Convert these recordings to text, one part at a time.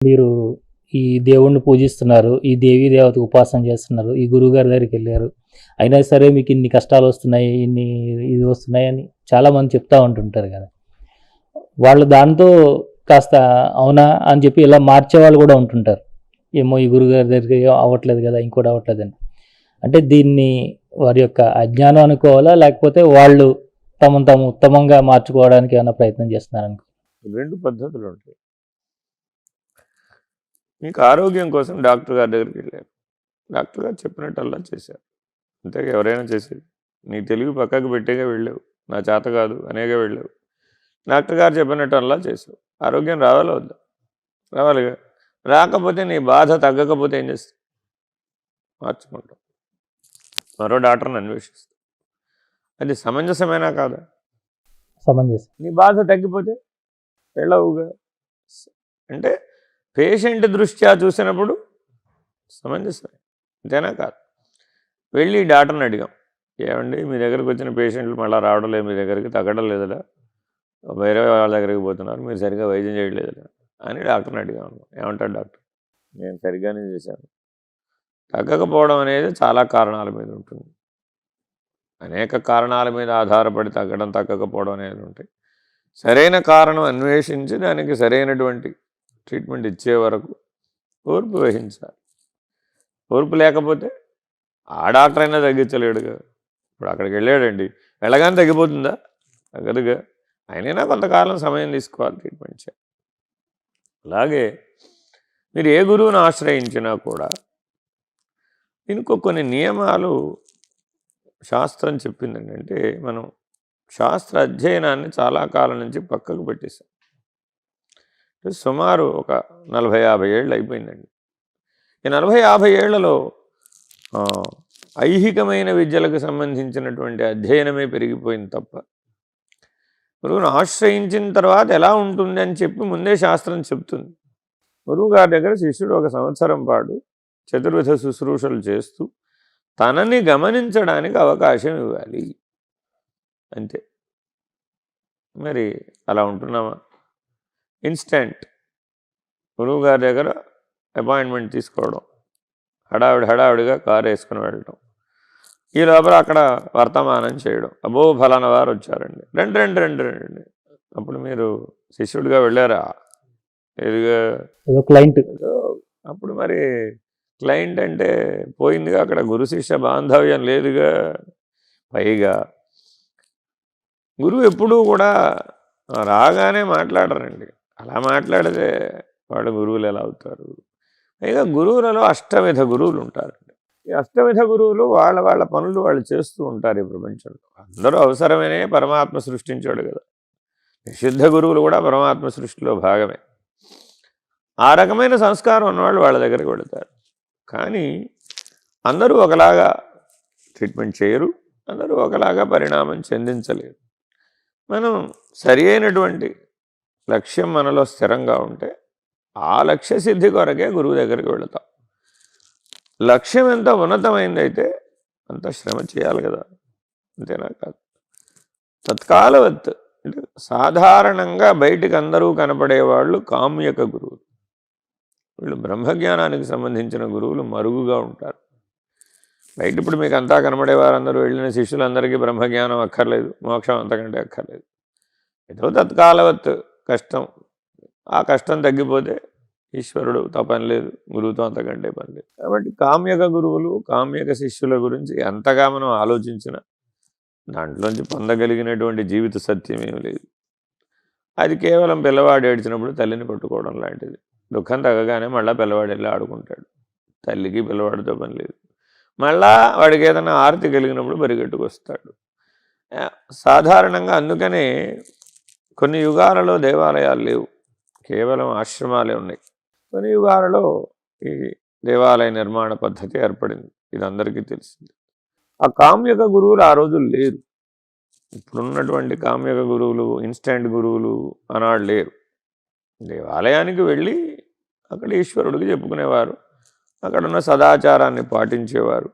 మీరు ఈ దేవుణ్ణి పూజిస్తున్నారు, ఈ దేవీ దేవత ఉపాసన చేస్తున్నారు, ఈ గురువుగారి దగ్గరికి వెళ్ళారు, అయినా సరే మీకు ఇన్ని కష్టాలు వస్తున్నాయి, ఇన్ని ఇది వస్తున్నాయని చాలామంది చెప్తూ ఉంటుంటారు కదా. వాళ్ళు దాంతో కాస్త అవునా అని చెప్పి ఇలా మార్చేవాళ్ళు కూడా ఉంటుంటారు. ఏమో ఈ గురువుగారి దగ్గరికి అవ్వట్లేదు కదా, ఇంకోటి అవ్వట్లేదని. అంటే దీన్ని వారి యొక్క అజ్ఞానం అనుకోవాలా, లేకపోతే వాళ్ళు తమను తాము ఉత్తమంగా మార్చుకోవడానికి ఏమైనా ప్రయత్నం చేస్తున్నారనుకో? రెండు పద్ధతులు ఉంటాయి. మీకు ఆరోగ్యం కోసం డాక్టర్ గారి దగ్గరికి వెళ్ళారు, డాక్టర్ గారు చెప్పినట్టల్లా చేశారు, అంతే ఎవరైనా చేసేది. నీ తెలుగు పక్కకు పెట్టేగా వెళ్ళావు, నా చేత కాదు అనేగా వెళ్ళావు, డాక్టర్ గారు చెప్పినట్టల్లా చేసావు, ఆరోగ్యం రావాలా వద్దా? రావాలిగా. రాకపోతే నీ బాధ తగ్గకపోతే ఏం చేస్తావు? మార్చుకుంటావు, మరో డాక్టర్ని అన్వేషిస్తావు. అది సమంజసమేనా కాదా? సమంజసం. నీ బాధ తగ్గిపోతే వెళ్ళవుగా. అంటే పేషెంట్ దృష్ట్యా చూసినప్పుడు సమంజసమే, అంతేనా కాదు? వెళ్ళి డాక్టర్ని అడిగాం, ఏమండి మీ దగ్గరికి వచ్చిన పేషెంట్లు మళ్ళీ రావడం లేదు, మీ దగ్గరికి తగ్గడం లేదురా, వేరే వాళ్ళ దగ్గరికి పోతున్నారు, మీరు సరిగ్గా వైద్యం చేయట్లేదురా అని డాక్టర్ని అడిగాము. ఏమంటాడు డాక్టర్? నేను సరిగ్గానే చేశాను. తగ్గకపోవడం అనేది చాలా కారణాల మీద ఉంటుంది, అనేక కారణాల మీద ఆధారపడి తగ్గడం తగ్గకపోవడం అనేది ఉంటాయి. సరైన కారణం అన్వేషించి దానికి సరైనటువంటి ట్రీట్మెంట్ ఇచ్చే వరకు ఓర్పు వహించాలి. ఓర్పు లేకపోతే ఆ డాక్టర్ అయినా తగ్గించలేడుగా. ఇప్పుడు అక్కడికి వెళ్ళాడండి, వెళ్ళగానే తగ్గిపోతుందా? తగ్గదుగా. అయినా కొంతకాలం సమయం తీసుకోవాలి ట్రీట్మెంట్ చేయాలి. అలాగే మీరు ఏ గురువుని ఆశ్రయించినా కూడా ఇంకో కొన్ని నియమాలు శాస్త్రం చెప్పిందండి. అంటే మనం శాస్త్ర అధ్యయనాన్ని చాలా కాలం నుంచి పక్కకు పెట్టేశాం. సుమారు ఒక 40-50 ఏళ్ళు అయిపోయిందండి. ఈ 40-50 ఏళ్లలో ఐహికమైన విద్యలకు సంబంధించినటువంటి అధ్యయనమే పెరిగిపోయింది తప్ప, గురువును ఆశ్రయించిన తర్వాత ఎలా ఉంటుంది అని చెప్పి ముందే శాస్త్రం చెప్తుంది. గురువు గారి దగ్గర శిష్యుడు 1 సంవత్సరం పాటు చతుర్విధ శుశ్రూషలు చేస్తూ తనని గమనించడానికి అవకాశం ఇవ్వాలి, అంతే. మరి అలా ఉంటున్నామా? ఇన్స్టెంట్ గురువు గారి దగ్గర అపాయింట్మెంట్ తీసుకోవడం, హడావిడిగా కారు వేసుకుని వెళ్ళడం, ఈ లోపల అక్కడ వర్తమానం చేయడం, అబ్బో ఫలానా వారు వచ్చారండి, రండి. అప్పుడు మీరు శిష్యుడిగా వెళ్ళారా? ఎదుగా క్లయింట్. అప్పుడు మరి క్లయింట్ అంటే పోయిందిగా, అక్కడ గురు శిష్య బాంధవ్యం లేదుగా. పైగా గురువు ఎప్పుడూ కూడా రాగానే మాట్లాడరండి. అలా మాట్లాడితే వాళ్ళు గురువులు ఎలా అవుతారు? పైగా గురువులలో అష్టవిధ గురువులు ఉంటారండి. ఈ అష్టవిధ గురువులు వాళ్ళ పనులు వాళ్ళు చేస్తూ ఉంటారు ఈ ప్రపంచంలో. అందరూ అవసరమనే పరమాత్మ సృష్టించాడు కదా. నిషిద్ధ గురువులు కూడా పరమాత్మ సృష్టిలో భాగమే. ఆ రకమైన సంస్కారం ఉన్నవాళ్ళు వాళ్ళ దగ్గరికి వెళతారు. కానీ అందరూ ఒకలాగా ట్రీట్మెంట్ చేయరు, అందరూ ఒకలాగా పరిణామం చెందించలేరు. మనం సరి అయినటువంటి లక్ష్యం మనలో స్థిరంగా ఉంటే ఆ లక్ష్య సిద్ధి కొరకే గురువు దగ్గరికి వెళతాం. లక్ష్యం ఎంత ఉన్నతమైందైతే అంత శ్రమ చేయాలి కదా, అంతేనా కాదు? తత్కాలవత్ అంటే సాధారణంగా బయటికి అందరూ కనపడేవాళ్ళు కామ్యక గురువులు. వీళ్ళు బ్రహ్మజ్ఞానానికి సంబంధించిన గురువులు మరుగుగా ఉంటారు. బయట ఇప్పుడు మీకు అంతా కనబడేవారందరూ వెళ్ళిన శిష్యులందరికీ బ్రహ్మజ్ఞానం అక్కర్లేదు, మోక్షం అంతకంటే అక్కర్లేదు. ఏదో తత్కాలవత్ కష్టం, ఆ కష్టం తగ్గిపోతే ఈశ్వరుడు పని లేదు, గురువుతో అంతకంటే పని లేదు. కాబట్టి కామ్యక గురువులు, కామ్యక శిష్యుల గురించి ఎంతగా మనం ఆలోచించినా దాంట్లోంచి పొందగలిగినటువంటి జీవిత సత్యం ఏమి లేదు. అది కేవలం పిల్లవాడు ఏడ్చినప్పుడు తల్లిని పట్టుకోవడం లాంటిది. దుఃఖం తగ్గగానే మళ్ళీ పిల్లవాడు వెళ్ళి ఆడుకుంటాడు, తల్లికి పిల్లవాడితో పని లేదు. మళ్ళా వాడికి ఏదైనా ఆర్తి కలిగినప్పుడు పరిగెట్టుకొస్తాడు. సాధారణంగా అందుకనే కొన్ని యుగాలలో దేవాలయాలు లేవు, కేవలం ఆశ్రమాలే ఉన్నాయి. కొన్ని యుగాలలో ఈ దేవాలయ నిర్మాణ పద్ధతి ఏర్పడింది, ఇది అందరికీ తెలిసింది. ఆ కామ్యక గురువులు ఆ రోజులు లేరు. ఇప్పుడున్నటువంటి కామ్యక గురువులు, ఇన్స్టెంట్ గురువులు ఆనాడు లేరు. దేవాలయానికి వెళ్ళి అక్కడ ఈశ్వరుడికి చెప్పుకునేవారు, అక్కడున్న సదాచారాన్ని పాటించేవారు.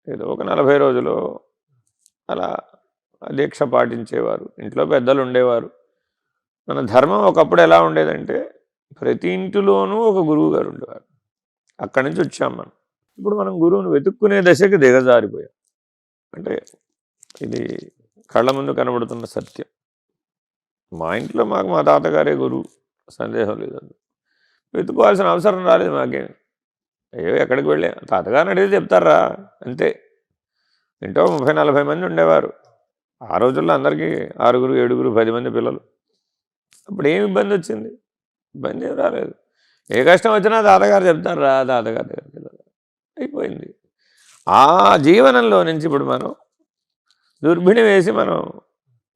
ఏదో ఒక 40 రోజులు అలా దీక్ష పాటించేవారు. ఇంట్లో పెద్దలు ఉండేవారు. మన ధర్మం ఒకప్పుడు ఎలా ఉండేదంటే ప్రతి ఇంటిలోనూ ఒక గురువు గారు ఉండేవారు. అక్కడి నుంచి వచ్చాం మనం. ఇప్పుడు మనం గురువును వెతుక్కునే దశకి దిగజారిపోయాం. అంటే ఇది కళ్ళ ముందు కనబడుతున్న సత్యం. మా ఇంట్లో మాకు మా తాతగారే గురువు, సందేహం లేదండి. వెతుక్కోవాల్సిన అవసరం రాలేదు మాకేం. అయ్యో ఎక్కడికి వెళ్ళే తాతగారిని అడిగితే చెప్తారా అంతే. ఇంట్లో 30-40 మంది ఉండేవారు. ఆ రోజుల్లో అందరికీ 6, 7, 10 మంది పిల్లలు. అప్పుడు ఏమి ఇబ్బంది వచ్చింది? ఇబ్బంది ఏం రాలేదు. ఏ కష్టం వచ్చినా తాతగారు చెప్తారా, తాతగారి దగ్గరికి వెళ్ళాలి, అయిపోయింది. ఆ జీవనంలో నుంచి ఇప్పుడు మనం దుర్భిణి వేసి మనం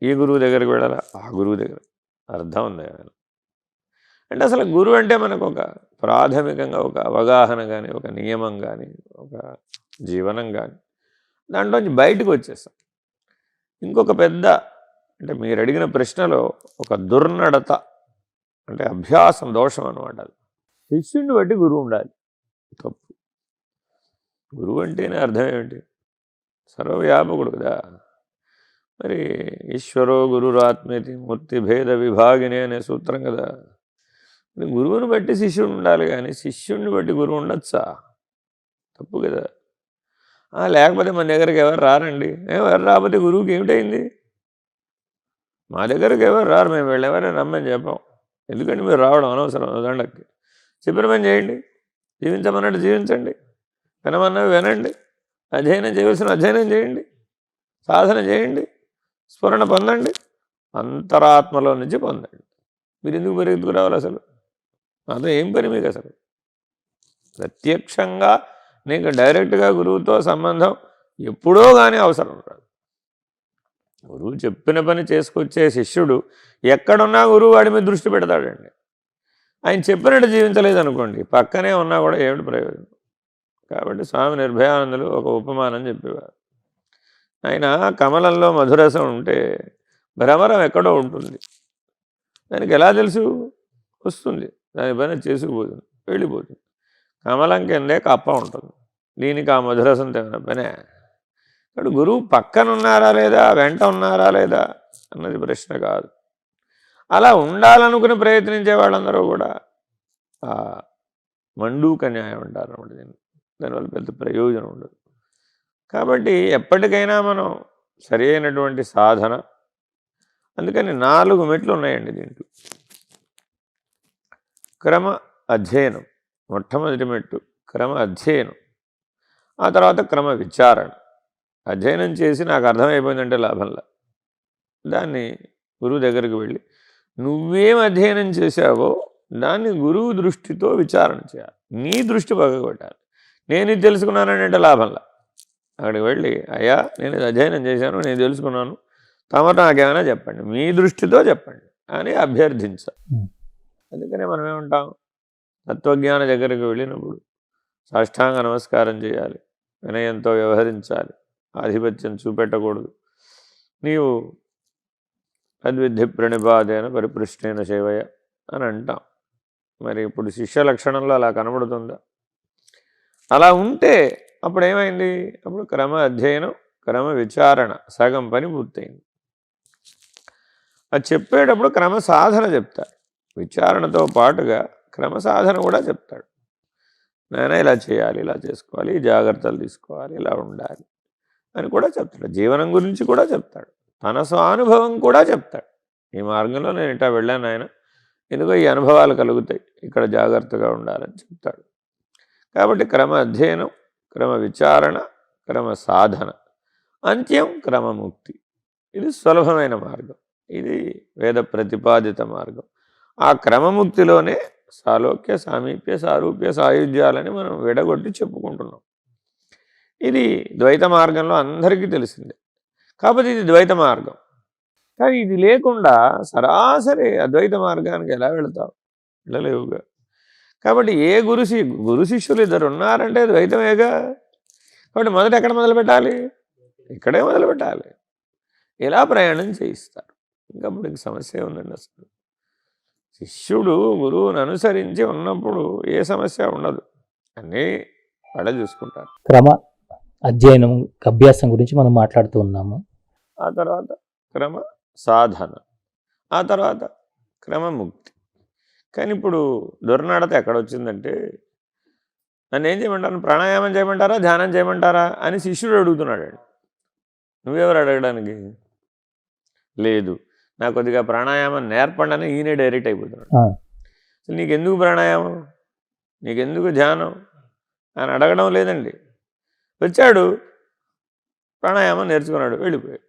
ఈ గురువు దగ్గరికి వెళ్ళాలా, ఆ గురువు దగ్గర అర్థం ఉంది. అంటే అసలు గురువు అంటే మనకు ఒక ప్రాథమికంగా ఒక అవగాహన కానీ, ఒక నియమం కానీ, ఒక జీవనం కానీ, దాంట్లోంచి బయటకు వచ్చేస్తాం. ఇంకొక పెద్ద అంటే మీరు అడిగిన ప్రశ్నలో ఒక దుర్నడత అంటే అభ్యాసం దోషం అనమాట. అది శిష్యుడిని బట్టి గురువు ఉండాలి. తప్పు. గురువు అంటేనే అర్థం ఏమిటి? సర్వవ్యాపకుడు కదా. మరి ఈశ్వరో గురురాత్మేతి మూర్తి భేద విభాగిని అనే సూత్రం కదా. మరి గురువుని బట్టి శిష్యుడు ఉండాలి, కానీ శిష్యుడిని బట్టి గురువు ఉండొచ్చా? తప్పు కదా. లేకపోతే మన దగ్గరికి ఎవరు రారండి. ఎవరు రాకపోతే గురువుకి ఏమిటైంది? మా దగ్గరికి ఎవరు రారు, మేము వెళ్ళేవారే రమ్మని చెప్పాం. ఎందుకంటే మీరు రావడం అనవసరం. దండకి చెప్పిన పని చేయండి, జీవించమన్నట్టు జీవించండి, వినమన్నవి వినండి, అధ్యయనం చేయవలసిన అధ్యయనం చేయండి, సాధన చేయండి, స్ఫురణ పొందండి, అంతరాత్మలో నుంచి పొందండి. మీరు ఎందుకు పరిగెత్తుకు రావాలి? అసలు అదే ఏం పని మీకు? అసలు ప్రత్యక్షంగా నీకు డైరెక్ట్గా గురువుతో సంబంధం ఎప్పుడో కానీ అవసరం రాదు. గురువు చెప్పిన పని చేసుకొచ్చే శిష్యుడు ఎక్కడున్నా గురువు వాడి మీద దృష్టి పెడతాడండి. ఆయన చెప్పినట్టు జీవించలేదు అనుకోండి, పక్కనే ఉన్నా కూడా ఏమిటి ప్రయోజనం? కాబట్టి స్వామి నిర్భయానందులు ఒక ఉపమానం చెప్పేవారు. ఆయన కమలంలో మధురసం ఉంటే భ్రమరం ఎక్కడో ఉంటుంది. దానికి ఎలా తెలుసు? వస్తుంది, దాని పని చేసుకుపోతుంది, వెళ్ళిపోతుంది. కమలం కిందే కప్ప ఉంటుంది, దీనికి ఆ మధురసం తిన పనే. ఇప్పుడు గురువు పక్కన ఉన్నారా లేదా, వెంట ఉన్నారా లేదా అన్నది ప్రశ్న కాదు. అలా ఉండాలనుకుని ప్రయత్నించే వాళ్ళందరూ కూడా మండూక న్యాయం అంటారు అన్నమాట. దానివల్ల పెద్ద ప్రయోజనం ఉండదు. కాబట్టి ఎప్పటికైనా మనం సరి అయినటువంటి సాధన. అందుకని 4 మెట్లు ఉన్నాయండి దీంట్లో. క్రమ అధ్యయనం మొట్టమొదటి మెట్టు, క్రమ అధ్యయనం. ఆ తర్వాత క్రమ విచారణ. అధ్యయనం చేసి నాకు అర్థమైపోయిందంటే లాభంలా, దాన్ని గురువు దగ్గరికి వెళ్ళి నువ్వేం అధ్యయనం చేశావో దాన్ని గురువు దృష్టితో విచారణ చేయాలి. నీ దృష్టి పగగొట్టాలి. నేను ఇది తెలుసుకున్నానంటే లాభంలా. అక్కడికి వెళ్ళి అయ్యా నేను ఇది అధ్యయనం చేశాను, నేను తెలుసుకున్నాను, తమరు నాకేమైనా చెప్పండి, మీ దృష్టితో చెప్పండి అని అభ్యర్థించాలి. అందుకనే మనం ఏమంటాం, తత్వజ్ఞాన దగ్గరికి వెళ్ళినప్పుడు సాష్టాంగ నమస్కారం చేయాలి, వినయంతో వ్యవహరించాలి, ఆధిపత్యం చూపెట్టకూడదు. నీవు అద్విద్ధి ప్రణిపాదేన పరిపృష్టైన సేవయ అని అంటాం. మరి ఇప్పుడు శిష్య లక్షణంలో అలా కనబడుతుందా? అలా ఉంటే అప్పుడు ఏమైంది? అప్పుడు క్రమ అధ్యయనం, క్రమ విచారణ సగం పని పూర్తయింది. అది చెప్పేటప్పుడు క్రమ సాధన చెప్తారు. విచారణతో పాటుగా క్రమ సాధన కూడా చెప్తాడు. నాయన ఇలా చేయాలి, ఇలా చేసుకోవాలి, ఈ జాగ్రత్తలు తీసుకోవాలి, ఇలా ఉండాలి అని కూడా చెప్తాడు. జీవనం గురించి కూడా చెప్తాడు, తన స్వానుభవం కూడా చెప్తాడు. ఈ మార్గంలో నేను ఇట్లా వెళ్ళాను ఆయన, ఎందుకో ఈ అనుభవాలు కలుగుతాయి, ఇక్కడ జాగ్రత్తగా ఉండాలని చెప్తాడు. కాబట్టి క్రమ అధ్యయనం, క్రమ విచారణ, క్రమ సాధన, అంత్యం క్రమముక్తి. ఇది సులభమైన మార్గం, ఇది వేద ప్రతిపాదిత మార్గం. ఆ క్రమముక్తిలోనే సాలోక్య, సామీప్య, సారూప్య, సాయుధ్యాలని మనం విడగొట్టి చెప్పుకుంటున్నాం. ఇది ద్వైత మార్గంలో అందరికీ తెలిసిందే. కాకపోతే ఇది ద్వైత మార్గం. కానీ ఇది లేకుండా సరాసరి అద్వైత మార్గానికి ఎలా వెళతావు? వెళ్ళలేవుగా. కాబట్టి ఏ గురు శిష్యులు ఇద్దరు ఉన్నారంటే ద్వైతమేగా. కాబట్టి మొదట ఎక్కడ మొదలు పెట్టాలి? ఇక్కడే మొదలు పెట్టాలి. ఇలా ప్రయాణం చేయిస్తారు. ఇంకప్పుడు ఇంక సమస్య ఉందండి. అసలు శిష్యుడు గురువుని అనుసరించి ఉన్నప్పుడు ఏ సమస్య ఉండదు, అన్నీ వాళ్ళే చూసుకుంటారు. క్రమ అధ్యయనం, అభ్యాసం గురించి మనం మాట్లాడుతూ ఉన్నాము. ఆ తర్వాత క్రమ సాధన, ఆ తర్వాత క్రమముక్తి. కానీ ఇప్పుడు దుర్నడత ఎక్కడొచ్చిందంటే, నన్ను ఏం చేయమంటారు, ప్రాణాయామం చేయమంటారా, ధ్యానం చేయమంటారా అని శిష్యుడు అడుగుతున్నాడండి. నువ్వెవరు అడగడానికి? లేదు, నాకు కొద్దిగా ప్రాణాయామం నేర్పండి అని ఈయనే డైరెక్ట్ అయిపోతున్నాడు. ఆ, అసలు నీకెందుకు ప్రాణాయామం, నీకెందుకు ధ్యానం అని అడగడం లేదండి. వచ్చాడు, ప్రాణాయామం నేర్చుకున్నాడు, వెళ్ళిపోయాడు.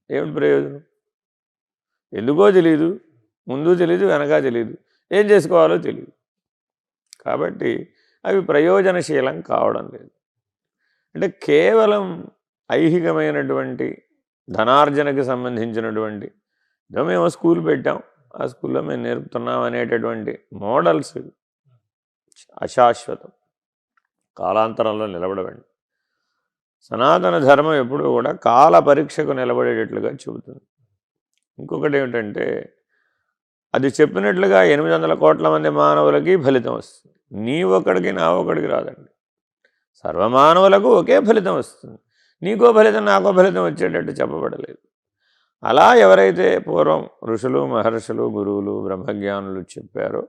ఏమిటి ప్రయోజనం? ఎందుకో తెలియదు, ముందు తెలియదు, వెనక తెలియదు, ఏం చేసుకోవాలో తెలియదు. కాబట్టి అవి ప్రయోజనశీలం కావడం లేదు. అంటే కేవలం ఐహికమైనటువంటి ధనార్జనకి సంబంధించినటువంటి, ఏదో మేము స్కూల్ పెట్టాం, ఆ స్కూల్లో మేము నేర్పుతున్నాం అనేటటువంటి మోడల్స్ అశాశ్వతం, కాలాంతరంలో నిలబడవండి. సనాతన ధర్మం ఎప్పుడూ కూడా కాల పరీక్షకు నిలబడేటట్లుగా చెబుతుంది. ఇంకొకటి ఏమిటంటే, అది చెప్పినట్లుగా 800 కోట్ల మంది మానవులకి ఫలితం వస్తుంది. నీ ఒక్కడికి నా ఒక్కడికి రాదండి, సర్వమానవులకు ఒకే ఫలితం వస్తుంది. నీకో ఫలితం నాకో ఫలితం వచ్చేటట్టు చెప్పబడలేదు. అలా ఎవరైతే పూర్వం ఋషులు, మహర్షులు, గురువులు, బ్రహ్మజ్ఞానులు చెప్పారో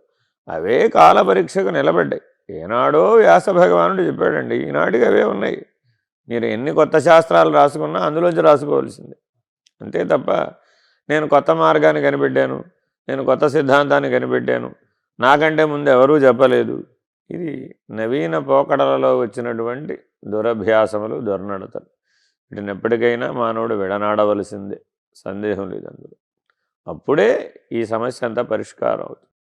అవే కాల పరీక్షకు నిలబడ్డాయి. ఏనాడో వ్యాస భగవానుడు చెప్పాడండి, ఈనాటికి అవే ఉన్నాయి. మీరు ఎన్ని కొత్త శాస్త్రాలు రాసుకున్నా అందులోంచి రాసుకోవాల్సిందే. అంతే తప్ప నేను కొత్త మార్గాన్ని కనిపెట్టాను, నేను కొత్త సిద్ధాంతాన్ని కనిపెట్టాను, నాకంటే ముందు ఎవరూ చెప్పలేదు, ఇది నవీన పోకడలలో వచ్చినటువంటి దురభ్యాసములు, దుర్నడతలు. వీటిని ఎప్పటికైనా మానవుడు విడనాడవలసిందే, సందేహం లేదు అందులో. అప్పుడే ఈ సమస్య అంతా పరిష్కారం అవుతుంది.